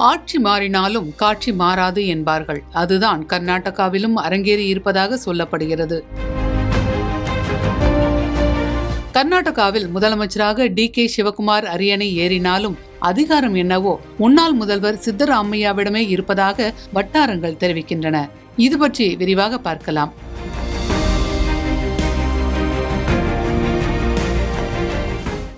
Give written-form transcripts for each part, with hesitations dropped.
ஆட்சி மாறினாலும் காட்சி மாறாது என்பார்கள். அதுதான் கர்நாடகாவிலும் அரங்கேறி இருப்பதாக சொல்லப்படுகிறது. கர்நாடகாவில் முதலமைச்சராக டி.கே. சிவகுமார் அரியணை ஏறினாலும் அதிகாரம் என்னவோ முன்னாள் முதல்வர் சித்தராமையாவிடமே இருப்பதாக வட்டாரங்கள் தெரிவிக்கின்றன. இது பற்றி விரிவாக பார்க்கலாம்.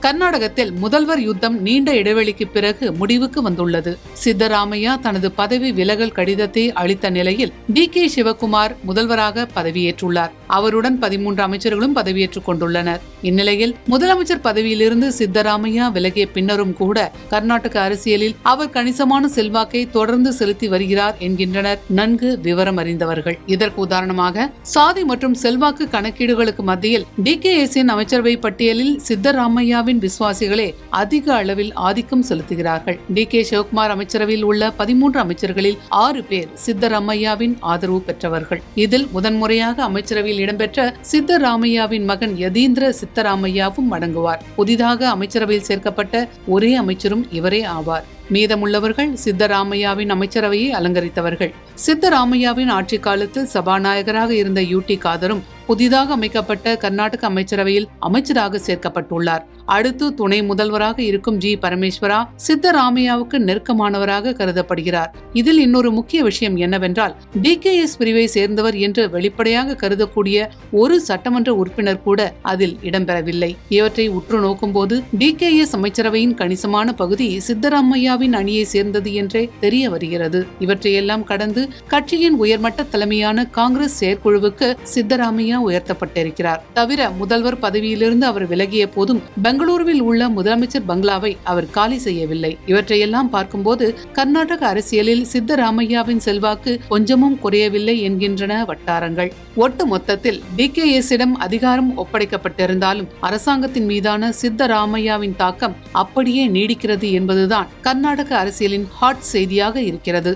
கர்நாடகத்தில் முதல்வர் யுத்தம் நீண்ட இடைவெளிக்கு பிறகு முடிவுக்கு வந்துள்ளது. சித்தராமையா தனது பதவி விலகல் கடிதத்தை அளித்த நிலையில் டி.கே. சிவகுமார் முதல்வராக பதவியேற்றுள்ளார். அவருடன் 13 அமைச்சர்களும் பதவியேற்றுக் கொண்டுள்ளனர். இந்நிலையில் முதலமைச்சர் பதவியிலிருந்து சித்தராமையா விலகிய பின்னரும் கூட கர்நாடக அரசியலில் அவர் கணிசமான செல்வாக்கை தொடர்ந்து செலுத்தி வருகிறார் என்கின்றனர் நன்கு விவரம் அறிந்தவர்கள். இதற்கு உதாரணமாக சாதி மற்றும் செல்வாக்கு கணக்கீடுகளுக்கு மத்தியில் டி.கே.எஸ்.இன் அமைச்சரவை பட்டியலில் சித்தராமையா விசுவாசிகளே அதிக அளவில் ஆதிக்கம் செலுத்துகிறார்கள். டி.கே. சிவகுமார் அமைச்சரவையில் உள்ள 13 அமைச்சர்களில் 6 பேர் சித்தராமையாவின் ஆதரவு பெற்றவர்கள். இதில் முதன்முறையாக அமைச்சரவையில் இடம்பெற்ற சித்தராமையாவின் மகன் யதீந்திர சித்தராமையாவும் அடங்குவார். புதிதாக அமைச்சரவையில் சேர்க்கப்பட்ட ஒரே அமைச்சரும் இவரே ஆவார். மீதமுள்ளவர்கள் சித்தராமையாவின் அமைச்சரவையை அலங்கரித்தவர்கள். சித்தராமையாவின் ஆட்சி காலத்தில் சபாநாயகராக இருந்த யூ.டி. காதரும் புதிதாக அமைக்கப்பட்ட கர்நாடக அமைச்சரவையில் அமைச்சராக சேர்க்கப்பட்டுள்ளார். அடுத்து துணை முதல்வராக இருக்கும் ஜி. பரமேஸ்வரா சித்தராமையாவுக்கு நெருக்கமானவராக கருதப்படுகிறார். இதில் இன்னொரு முக்கிய விஷயம் என்னவென்றால் டி.கே.எஸ். பிரிவை சேர்ந்தவர் என்று வெளிப்படையாக கருதக்கூடிய ஒரு சட்டமன்ற உறுப்பினர் கூட அதில் இடம்பெறவில்லை. இவற்றை உற்று நோக்கும் போது டி.கே.எஸ். அமைச்சரவையின் கணிசமான பகுதி சித்தராமையாவின் அணியை சேர்ந்தது என்றே தெரிய வருகிறது. இவற்றையெல்லாம் கடந்து கட்சியின் உயர்மட்ட தலைமையான காங்கிரஸ் செயற்குழுவுக்கு சித்தராமையா உயர்த்தப்பட்டிருக்கிறார். தவிர முதல்வர் பதவியிலிருந்து அவர் விலகிய போதும் பெங்களூருவில் உள்ள முதலமைச்சர் பங்களாவை அவர் காலி செய்யவில்லை. இவற்றையெல்லாம் பார்க்கும்போது கர்நாடக அரசியலில் சித்தராமையாவின் செல்வாக்கு கொஞ்சமும் குறையவில்லை என்கின்றன வட்டாரங்கள். ஒட்டு மொத்தத்தில் டி.கே.எஸ்.இடம் அதிகாரம் ஒப்படைக்கப்பட்டிருந்தாலும் அரசாங்கத்தின் மீதான சித்தராமையாவின் தாக்கம் அப்படியே நீடிக்கிறது என்பதுதான் கர்நாடக அரசியலின் ஹாட் செய்தியாக இருக்கிறது.